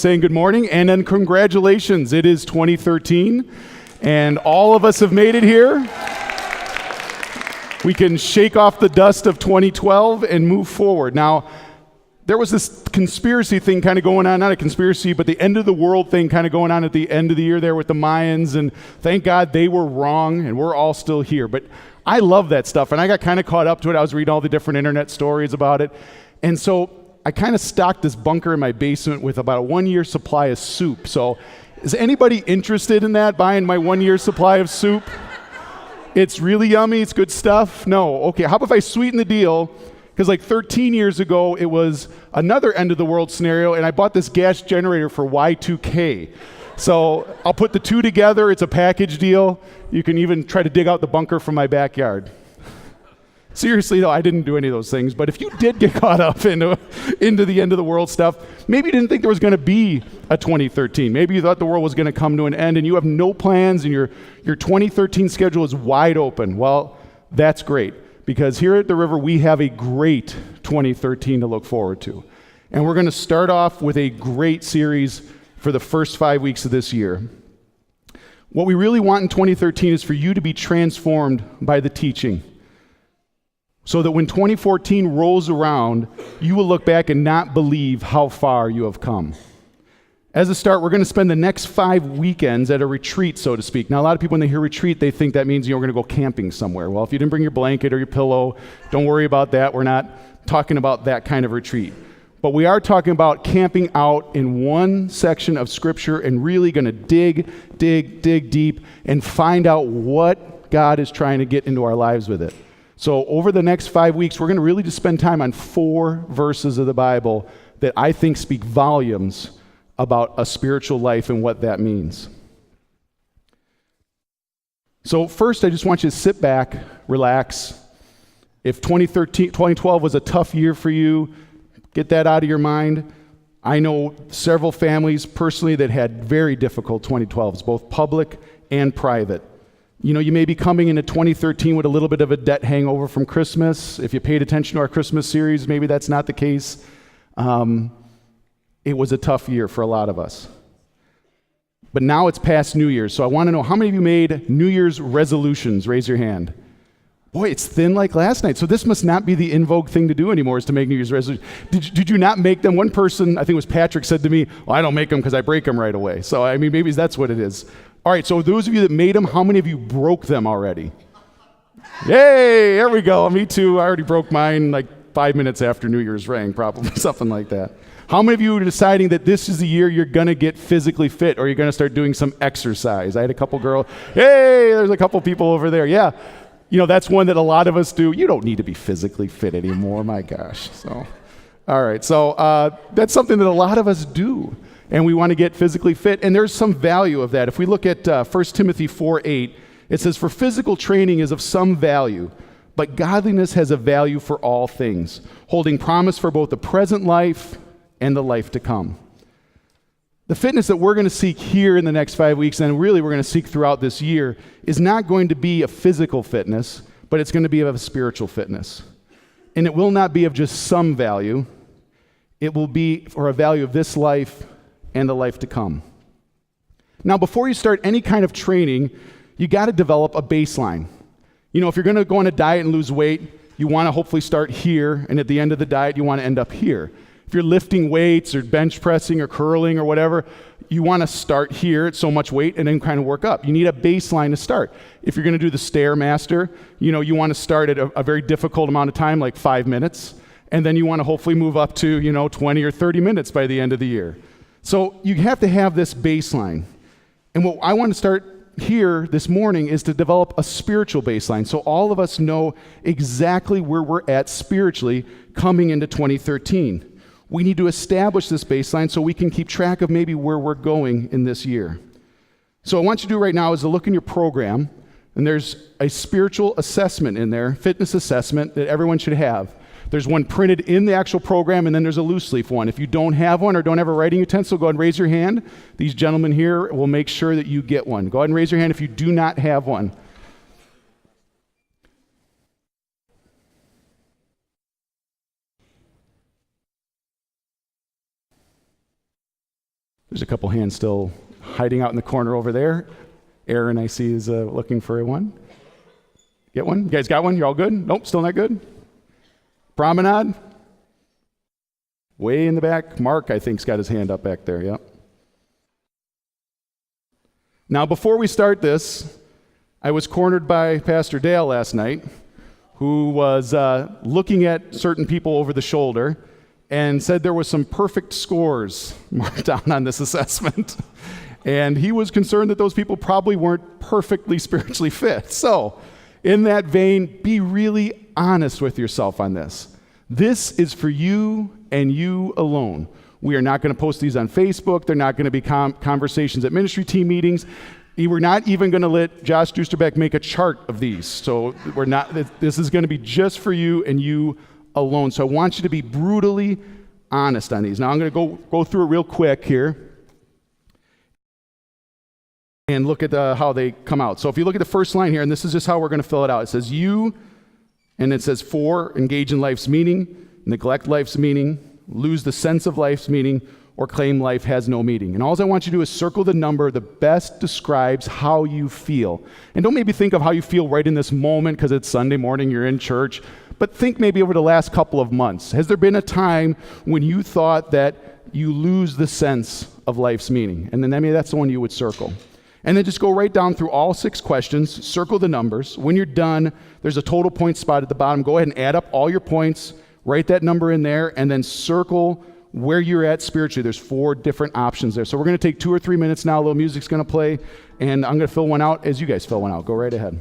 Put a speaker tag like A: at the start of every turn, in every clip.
A: Saying good morning and then congratulations. It is 2013 and all of us have made it here. We can shake off the dust of 2012 and move forward. Now, there was this conspiracy thing kind of going on, not a conspiracy, but the end of the world thing kind of going on at the end of the year there with the Mayans, and thank God they were wrong and we're all still here. But I love that stuff and I got kind of caught up to it. I was reading all the different internet stories about it. And so I kind of stocked this bunker in my basement with about a 1-year supply of soup. So is anybody interested in that, buying my 1-year supply of soup? It's really yummy, it's good stuff. No, okay, how about if I sweeten the deal? Because like 13 years ago, it was another end of the world scenario and I bought this gas generator for Y2K. So I'll put the two together, it's a package deal. You can even try to dig out the bunker from my backyard. Seriously though, I didn't do any of those things, but if you did get caught up into the end of the world stuff, maybe you didn't think there was going to be a 2013. Maybe you thought the world was going to come to an end and you have no plans and your 2013 schedule is wide open. Well, that's great, because here at the River we have a great 2013 to look forward to. And we're going to start off with a great series for the first 5 weeks of this year. What we really want in 2013 is for you to be transformed by the teaching, so that when 2014 rolls around, you will look back and not believe how far you have come. As a start, we're going to spend the next 5 weekends at a retreat, so to speak. Now, a lot of people, when they hear retreat, they think that means you're going to go camping somewhere. Well, if you didn't bring your blanket or your pillow, don't worry about that. We're not talking about that kind of retreat. But we are talking about camping out in one section of Scripture and really going to dig deep and find out what God is trying to get into our lives with it. So over the next 5 weeks, we're going to really just spend time on 4 verses of the Bible that I think speak volumes about a spiritual life and what that means. So first, I just want you to sit back, relax. If 2012 was a tough year for you, get that out of your mind. I know several families personally that had very difficult 2012s, both public and private. You know, you may be coming into 2013 with a little bit of a debt hangover from Christmas. If you paid attention to our Christmas series, maybe that's not the case. It was a tough year for a lot of us. But now it's past New Year's, so I want to know, how many of you made New Year's resolutions? Raise your hand. Boy, it's thin like last night. So this must not be the in vogue thing to do anymore, is to make New Year's resolutions. Did you not make them? One person, I think it was Patrick, said to me, well, I don't make them because I break them right away. So, I mean, maybe that's what it is. All right, so those of you that made them, how many of you broke them already? Yay, there we go. Me too. I already broke mine like 5 minutes after New Year's rang, probably, something like that. How many of you are deciding that this is the year you're going to get physically fit, or you're going to start doing some exercise? I had a couple girls. Hey, there's a couple people over there. Yeah. You know, that's one that a lot of us do. You don't need to be physically fit anymore, my gosh. So, all right. So that's something that a lot of us do, and we want to get physically fit. And there's some value of that. If we look at 1 Timothy 4:8, it says, "For physical training is of some value, but godliness has a value for all things, holding promise for both the present life and the life to come." The fitness that we're going to seek here in the next 5 weeks, and really we're going to seek throughout this year, is not going to be a physical fitness, but it's going to be of a spiritual fitness. And it will not be of just some value. It will be for a value of this life and the life to come. Now, before you start any kind of training, you got to develop a baseline. You know, if you're going to go on a diet and lose weight, you want to hopefully start here, and at the end of the diet, you want to end up here. If you're lifting weights or bench pressing or curling or whatever, you want to start here at so much weight and then kind of work up. You need a baseline to start. If you're going to do the Stairmaster, you know, you want to start at a very difficult amount of time, like 5 minutes, and then you want to hopefully move up to, 20 or 30 minutes by the end of the year. So you have to have this baseline. And what I want to start here this morning is to develop a spiritual baseline, so all of us know exactly where we're at spiritually coming into 2013. We need to establish this baseline so we can keep track of maybe where we're going in this year. So what I want you to do right now is to look in your program, and there's a spiritual assessment in there, fitness assessment, that everyone should have. There's one printed in the actual program, and then there's a loose leaf one. If you don't have one or don't have a writing utensil, go ahead and raise your hand. These gentlemen here will make sure that you get one. Go ahead and raise your hand if you do not have one. There's a couple hands still hiding out in the corner over there. Aaron, I see, is looking for one. Get one? You guys got one? You all good? Nope, still not good? Promenade? Way in the back. Mark, I think, has got his hand up back there. Yep. Now, before we start this, I was cornered by Pastor Dale last night, who was looking at certain people over the shoulder and said there was some perfect scores marked down on this assessment. And he was concerned that those people probably weren't perfectly spiritually fit. So, in that vein, be really honest with yourself on this. This is for you and you alone. We are not going to post these on Facebook. They're not going to be conversations at ministry team meetings. We're not even going to let Josh Dusterbeck make a chart of these. So we're not. This is going to be just for you and you alone. So I want you to be brutally honest on these. Now I'm going to go through it real quick here and look at how they come out. So if you look at the first line here, and this is just how we're going to fill it out. It says you, and it says for, engage in life's meaning, neglect life's meaning, lose the sense of life's meaning, or claim life has no meaning. And all I want you to do is circle the number that best describes how you feel. And don't maybe think of how you feel right in this moment because it's Sunday morning, you're in church, but think maybe over the last couple of months. Has there been a time when you thought that you lose the sense of life's meaning? And then maybe that's the one you would circle. And then just go right down through all 6 questions, circle the numbers. When you're done, there's a total point spot at the bottom. Go ahead and add up all your points, write that number in there, and then circle where you're at spiritually. There's 4 different options there. So we're going to take 2 or 3 minutes now. A little music's going to play, and I'm going to fill one out as you guys fill one out. Go right ahead.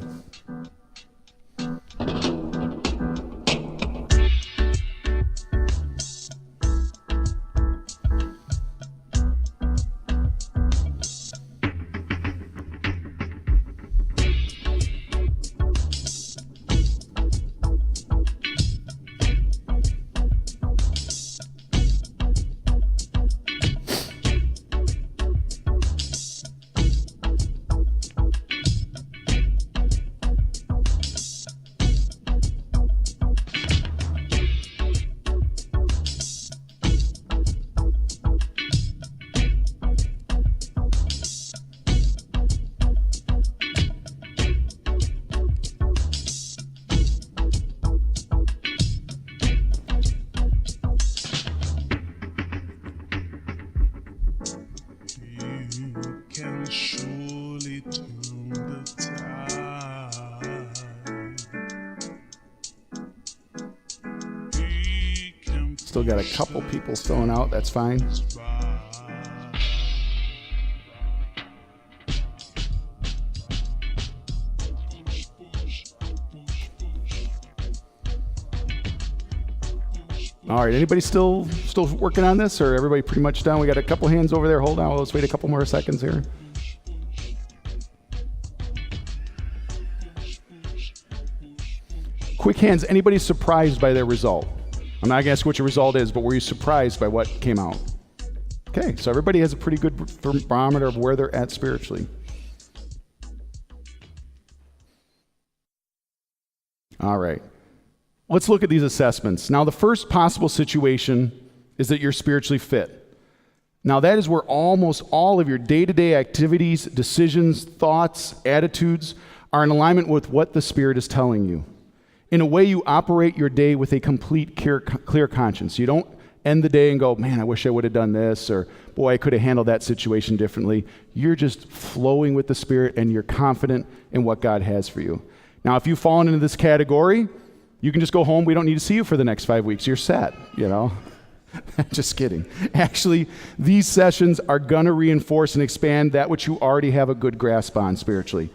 A: Still got a couple people filling out, that's fine. All right, anybody still working on this, or everybody pretty much done? We got a couple hands over there. Hold on, let's wait a couple more seconds here. Quick hands, anybody surprised by their result? I'm not going to ask what your result is, but were you surprised by what came out? Okay, so everybody has a pretty good barometer of where they're at spiritually. All right, let's look at these assessments. Now, the first possible situation is that you're spiritually fit. Now, that is where almost all of your day-to-day activities, decisions, thoughts, attitudes are in alignment with what the Spirit is telling you. In a way, you operate your day with a complete clear conscience. You don't end the day and go, man, I wish I would have done this, or boy, I could have handled that situation differently. You're just flowing with the Spirit, and you're confident in what God has for you. Now, if you've fallen into this category, you can just go home. We don't need to see you for the next 5 weeks. You're set, you know. Just kidding. Actually, these sessions are going to reinforce and expand that which you already have a good grasp on spiritually.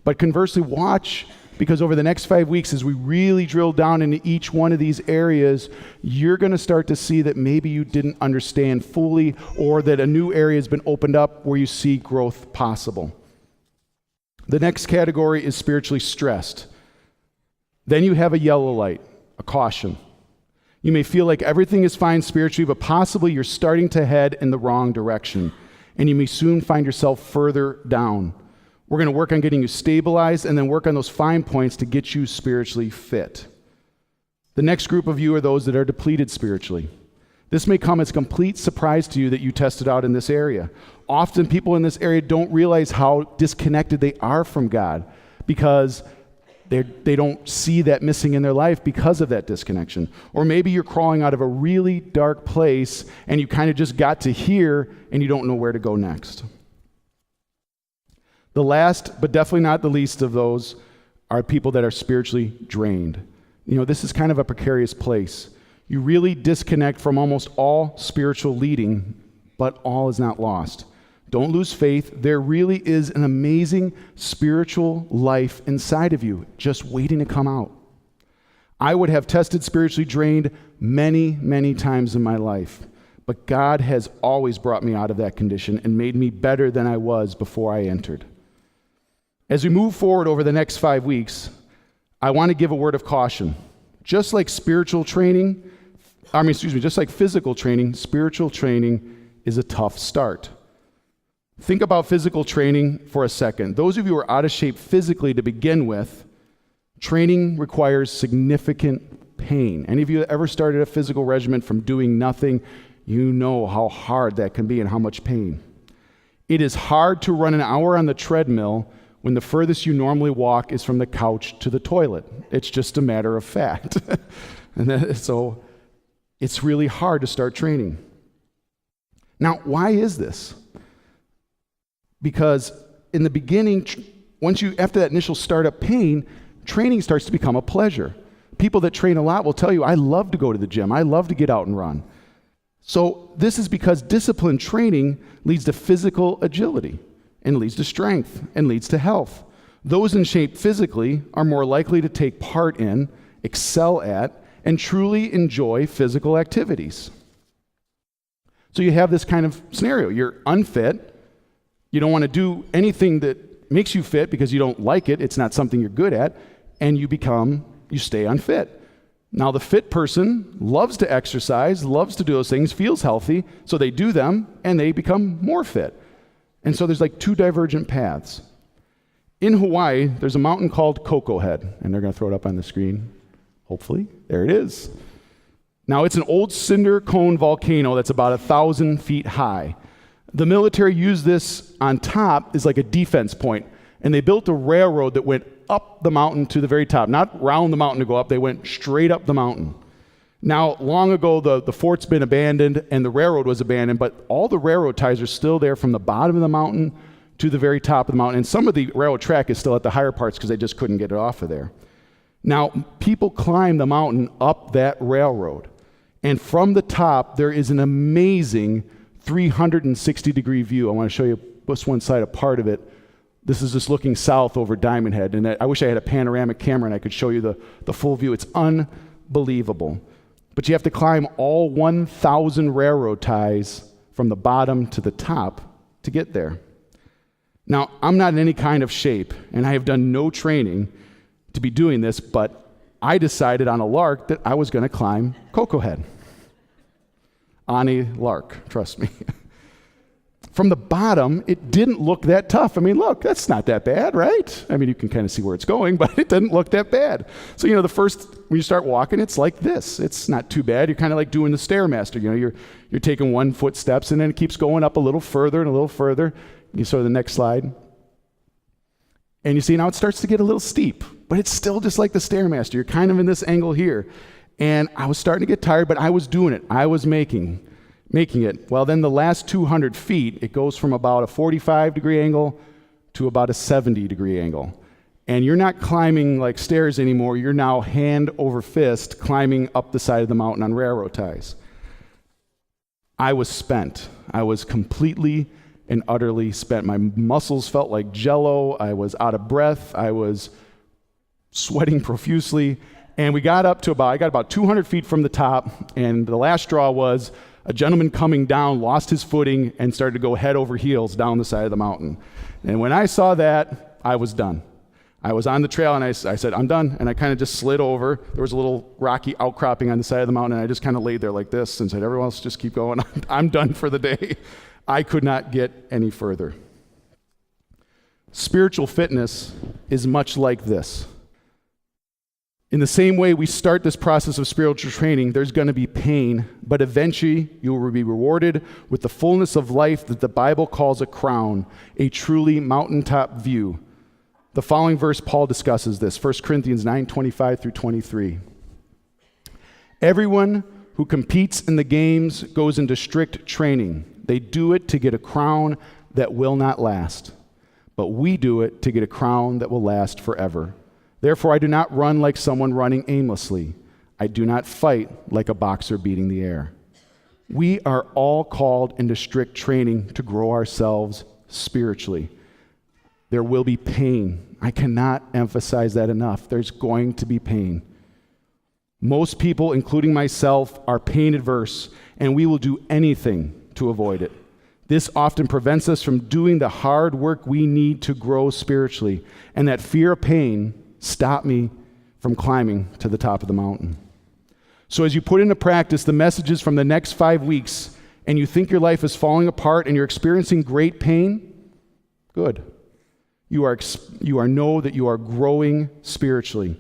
A: But conversely, watch, because over the next 5 weeks, as we really drill down into each one of these areas, you're going to start to see that maybe you didn't understand fully, or that a new area has been opened up where you see growth possible. The next category is spiritually stressed. Then you have a yellow light, a caution. You may feel like everything is fine spiritually, but possibly you're starting to head in the wrong direction, and you may soon find yourself further down. We're going to work on getting you stabilized and then work on those fine points to get you spiritually fit. The next group of you are those that are depleted spiritually. This may come as a complete surprise to you that you tested out in this area. Often people in this area don't realize how disconnected they are from God because they don't see that missing in their life because of that disconnection. Or maybe you're crawling out of a really dark place and you kind of just got to here and you don't know where to go next. The last, but definitely not the least of those, are people that are spiritually drained. This is kind of a precarious place. You really disconnect from almost all spiritual leading, but all is not lost. Don't lose faith. There really is an amazing spiritual life inside of you, just waiting to come out. I would have tested spiritually drained many, many times in my life, but God has always brought me out of that condition and made me better than I was before I entered. As we move forward over the next 5 weeks, I want to give a word of caution. Just like physical training, spiritual training is a tough start. Think about physical training for a second. Those of you who are out of shape physically to begin with, training requires significant pain. Any of you that ever started a physical regimen from doing nothing, you know how hard that can be and how much pain. It is hard to run an hour on the treadmill when the furthest you normally walk is from the couch to the toilet. It's just a matter of fact. So it's really hard to start training. Now, why is this? Because in the beginning, after that initial startup pain, training starts to become a pleasure. People that train a lot will tell you, I love to go to the gym. I love to get out and run. So this is because disciplined training leads to physical agility and leads to strength and leads to health. Those in shape physically are more likely to take part in, excel at, and truly enjoy physical activities. So you have this kind of scenario. You're unfit. You don't want to do anything that makes you fit because you don't like it. It's not something you're good at. And you stay unfit. Now the fit person loves to exercise, loves to do those things, feels healthy, so they do them and they become more fit. And so there's like two divergent paths. In Hawaii, there's a mountain called Koko Head, and they're going to throw it up on the screen. Hopefully. There it is. Now it's an old cinder cone volcano that's about 1,000 feet high. The military used this on top as like a defense point, and they built a railroad that went up the mountain to the very top, not round the mountain to go up, they went straight up the mountain. Now, long ago, the fort's been abandoned and the railroad was abandoned, but all the railroad ties are still there from the bottom of the mountain to the very top of the mountain, and some of the railroad track is still at the higher parts because they just couldn't get it off of there. Now, people climb the mountain up that railroad, and from the top, there is an amazing 360-degree view. I want to show you just one side, a part of it. This is just looking south over Diamond Head, and I wish I had a panoramic camera and I could show you the full view. It's unbelievable. But you have to climb all 1,000 railroad ties from the bottom to the top to get there. Now, I'm not in any kind of shape, and I have done no training to be doing this, but I decided on a lark that I was going to climb Koko Head. On a lark, trust me. From the bottom, it didn't look that tough. I mean, look, that's not that bad, right? I mean, you can kind of see where it's going, but it didn't look that bad. So, when you start walking, it's like this. It's not too bad. You're kind of like doing the Stairmaster. You're taking 1 foot steps, and then it keeps going up a little further and a little further. You saw the next slide. And you see now it starts to get a little steep, but it's still just like the Stairmaster. You're kind of in this angle here. And I was starting to get tired, but I was doing it. I was making it. Well, then the last 200 feet, it goes from about a 45-degree angle to about a 70-degree angle. And you're not climbing like stairs anymore. You're now hand over fist climbing up the side of the mountain on railroad ties. I was spent. I was completely and utterly spent. My muscles felt like jello. I was out of breath. I was sweating profusely. And I got about 200 feet from the top, and the last straw was a gentleman coming down, lost his footing, and started to go head over heels down the side of the mountain. And when I saw that, I was done. I was on the trail, and I said, I'm done, and I kind of just slid over. There was a little rocky outcropping on the side of the mountain, and I just kind of laid there like this and said, everyone else just keep going. I'm done for the day. I could not get any further. Spiritual fitness is much like this. In the same way we start this process of spiritual training, there's going to be pain, but eventually you will be rewarded with the fullness of life that the Bible calls a crown, a truly mountaintop view. The following verse, Paul discusses this, 1 Corinthians 9:25 through 23. Everyone who competes in the games goes into strict training. They do it to get a crown that will not last, but we do it to get a crown that will last forever. Therefore, I do not run like someone running aimlessly. I do not fight like a boxer beating the air. We are all called into strict training to grow ourselves spiritually. There will be pain. I cannot emphasize that enough. There's going to be pain. Most people, including myself, are pain adverse, and we will do anything to avoid it. This often prevents us from doing the hard work we need to grow spiritually, and that fear of pain stopped me from climbing to the top of the mountain. So as you put into practice the messages from the next 5 weeks, and you think your life is falling apart and you're experiencing great pain, good. You know that you are growing spiritually.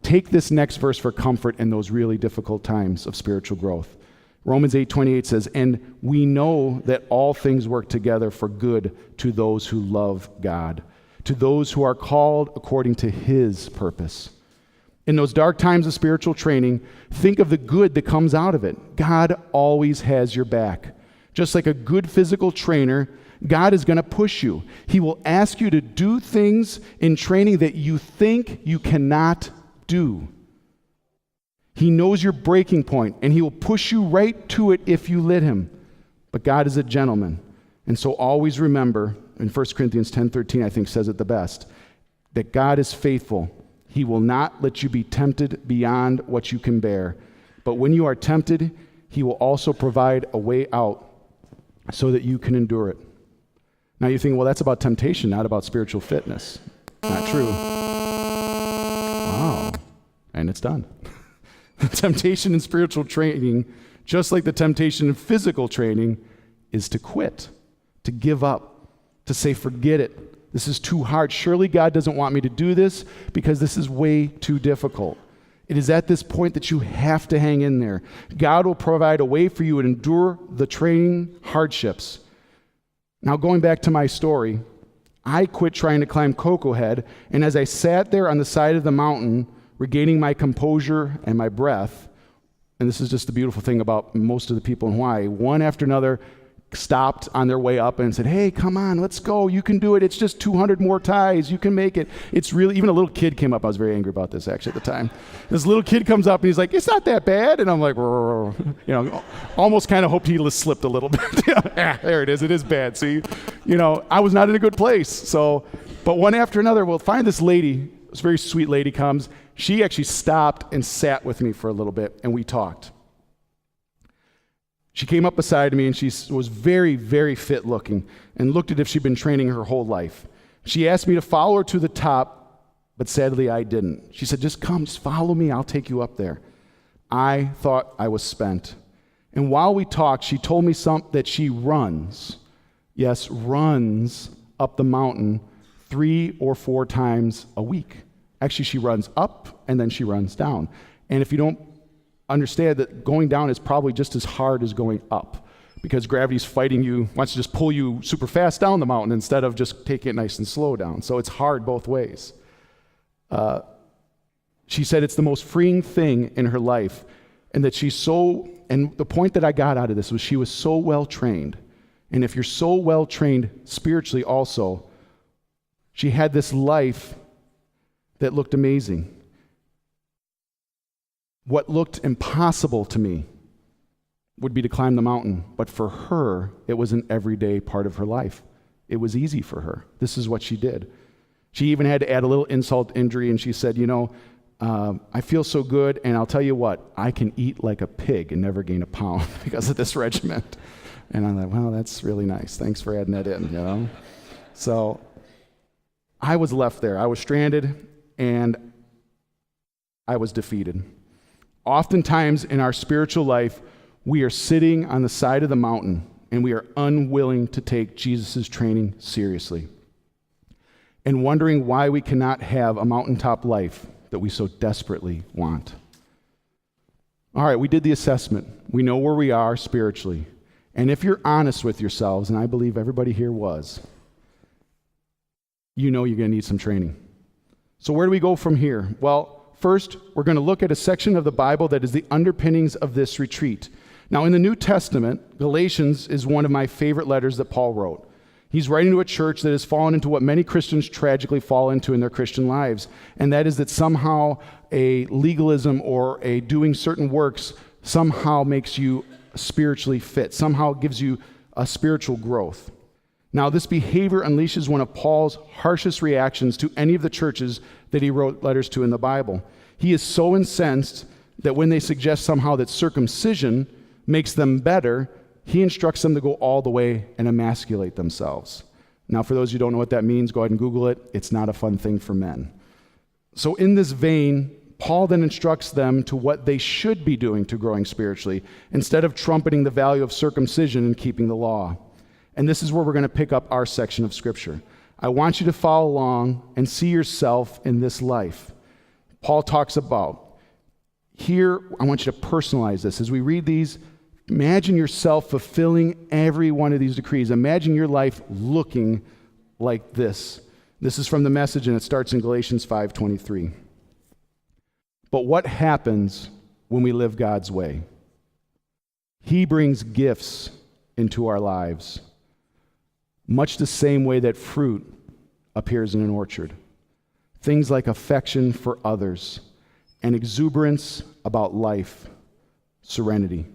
A: Take this next verse for comfort in those really difficult times of spiritual growth. Romans 8:28 says, "And we know that all things work together for good to those who love God, to those who are called according to His purpose." In those dark times of spiritual training, think of the good that comes out of it. God always has your back. Just like a good physical trainer, God is going to push you. He will ask you to do things in training that you think you cannot do. He knows your breaking point, and He will push you right to it if you let Him. But God is a gentleman. And so always remember, and 1 Corinthians 10:13, I think, says it the best, that God is faithful. He will not let you be tempted beyond what you can bear. But when you are tempted, He will also provide a way out so that you can endure it. Now you're thinking, well, that's about temptation, not about spiritual fitness. Not true. Wow. And it's done. The temptation in spiritual training, just like the temptation in physical training, is to quit, to give up, to say, forget it. This is too hard. Surely God doesn't want me to do this because this is way too difficult. It is at this point that you have to hang in there. God will provide a way for you to endure the training hardships. Now, going back to my story, I quit trying to climb Cocoa Head, and as I sat there on the side of the mountain, regaining my composure and my breath, and this is just the beautiful thing about most of the people in Hawaii, one after another stopped on their way up and said, "Hey, come on, let's go. You can do it. It's just 200 more ties. You can make it." It's really, even a little kid came up. I was very angry about this actually at the time. This little kid comes up and he's like, "It's not that bad." And I'm like, almost kind of hoped he slipped a little bit. There it is. It is bad. See, I was not in a good place. So, but one after another, we'll find this lady, this very sweet lady comes. She actually stopped and sat with me for a little bit and we talked. She came up beside me and she was very, very fit looking and looked as if she'd been training her whole life. She asked me to follow her to the top, but sadly I didn't. She said, "Just come, just follow me, I'll take you up there." I thought I was spent. And while we talked, she told me that she runs up the mountain 3 or 4 times a week. Actually, she runs up and then she runs down. And if you don't understand that going down is probably just as hard as going up because gravity's fighting you, wants to just pull you super fast down the mountain instead of just taking it nice and slow down. So it's hard both ways. She said it's the most freeing thing in her life and that and the point that I got out of this was she was so well trained. And if you're so well trained spiritually also, she had this life that looked amazing. What looked impossible to me would be to climb the mountain, but for her, it was an everyday part of her life. It was easy for her. This is what she did. She even had to add a little insult to injury, and she said, I feel so good, and I'll tell you what, I can eat like a pig and never gain a pound because of this regiment. And I'm like, well, that's really nice. Thanks for adding that in, So I was left there. I was stranded, and I was defeated. Oftentimes in our spiritual life, we are sitting on the side of the mountain and we are unwilling to take Jesus' training seriously and wondering why we cannot have a mountaintop life that we so desperately want. All right, we did the assessment. We know where we are spiritually. And if you're honest with yourselves, and I believe everybody here was, you know you're going to need some training. So where do we go from here? Well, first, we're going to look at a section of the Bible that is the underpinnings of this retreat. Now, in the New Testament, Galatians is one of my favorite letters that Paul wrote. He's writing to a church that has fallen into what many Christians tragically fall into in their Christian lives, and that is that somehow a legalism or a doing certain works somehow makes you spiritually fit, somehow gives you a spiritual growth. Now, this behavior unleashes one of Paul's harshest reactions to any of the churches that he wrote letters to in the Bible. He is so incensed that when they suggest somehow that circumcision makes them better, he instructs them to go all the way and emasculate themselves. Now, for those who don't know what that means, go ahead and Google it. It's not a fun thing for men. So in this vein, Paul then instructs them to what they should be doing to growing spiritually, instead of trumpeting the value of circumcision and keeping the law. And this is where we're going to pick up our section of Scripture. I want you to follow along and see yourself in this life. Paul talks about, here, I want you to personalize this. As we read these, imagine yourself fulfilling every one of these decrees. Imagine your life looking like this. This is from the Message, and it starts in Galatians 5:23. But what happens when we live God's way? He brings gifts into our lives, much the same way that fruit appears in an orchard. Things like affection for others, and exuberance about life, serenity.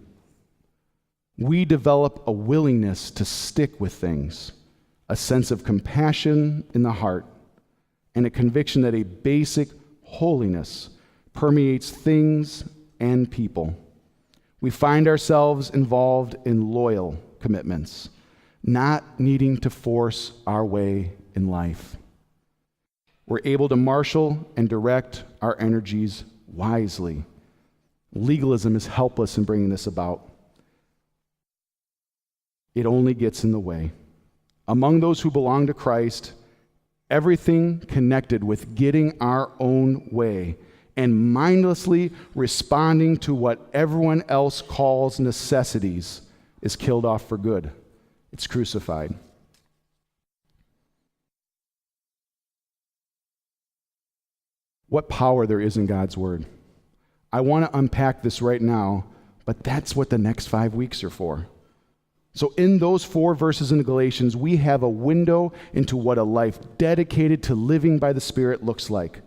A: We develop a willingness to stick with things, a sense of compassion in the heart, and a conviction that a basic holiness permeates things and people. We find ourselves involved in loyal commitments, not needing to force our way in life. We're able to marshal and direct our energies wisely. Legalism is helpless in bringing this about. It only gets in the way. Among those who belong to Christ, everything connected with getting our own way and mindlessly responding to what everyone else calls necessities is killed off for good. It's crucified. What power there is in God's Word. I want to unpack this right now, but that's what the next 5 weeks are for. So in those 4 verses in Galatians, we have a window into what a life dedicated to living by the Spirit looks like.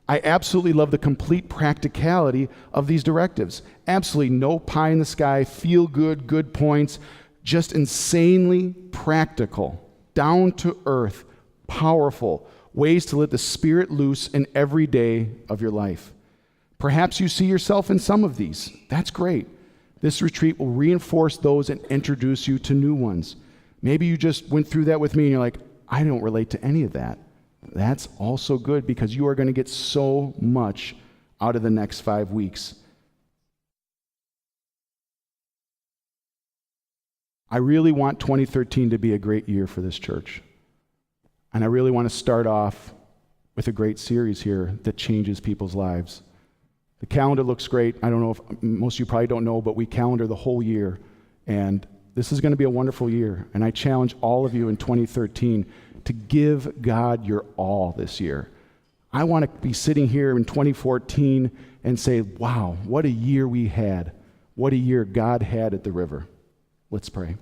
A: I absolutely love the complete practicality of these directives. Absolutely no pie in the sky, feel good, good points, just insanely practical, down to earth, powerful ways to let the Spirit loose in every day of your life. Perhaps you see yourself in some of these. That's great. This retreat will reinforce those and introduce you to new ones. Maybe you just went through that with me and you're like, I don't relate to any of that. That's also good because you are going to get so much out of the next 5 weeks. I really want 2013 to be a great year for this church. And I really want to start off with a great series here that changes people's lives. The calendar looks great. I don't know if most of you probably don't know, but we calendar the whole year. And this is going to be a wonderful year. And I challenge all of you in 2013 to give God your all this year. I want to be sitting here in 2014 and say, wow, what a year we had. What a year God had at the river. Let's pray.